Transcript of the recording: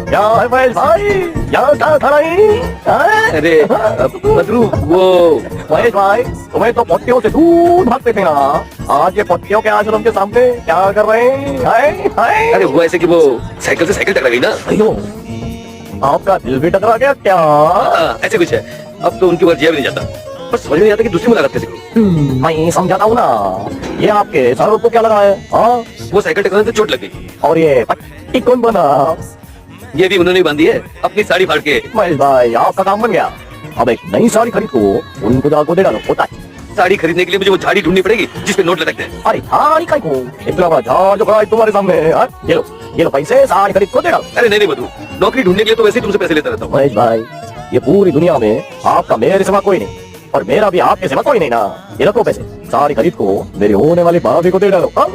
क्या है महेश भाई, यहाँ क्या खड़ा है? अरे बदरू वो महेश भाई, तुम्हें तो पत्तियों से दूर भागते थे ना, आज ये पत्तियों के आश्रम के सामने क्या कर रहे हैं? हाय अरे वो ऐसे कि वो साइकिल से साइकिल टकरा गई ना। अयो, आपका दिल भी टकरा गया क्या? ऐसे कुछ है। अब तो उनकी जिया भी नहीं जाता, पर समझ में नहीं आता कि दूसरी मुलाकात कैसे करूं। मैं समझाता हूँ ना, ये आपके सर को क्या लगा है? हाँ, वो साइकिल टकराने से चोट लग गई और ये पट्टी कौन बना? ये भी उन्होंने बांधी है अपनी साड़ी फाड़ के। महेश भाई, आपका काम बन गया। अब एक नई साड़ी खरीद को उन बुजुर्गों को दे डालो, होता है। साड़ी खरीदने के लिए मुझे वो झाड़ी ढूंढनी पड़ेगी जिसपे नोट लटकते हैं। अरे साड़ी खाई को इतना बड़ा झाड़ जो खड़ा है तुम्हारे सामने, हाँ? ये लो पैसे, साड़ी खरीद को दे डालो। अरे नहीं बधू, नौकरी ढूंढने के लिए तो वैसे ही तुमसे पैसे लेता रहता हूँ। महेश भाई, ये पूरी दुनिया में आपका मेरे सिवा कोई नहीं, और मेरा भी आपके सिवा कोई नहीं ना। ये रखो पैसे, साड़ी खरीद को मेरी होने वाली भाभी को दे डालो, हाँ?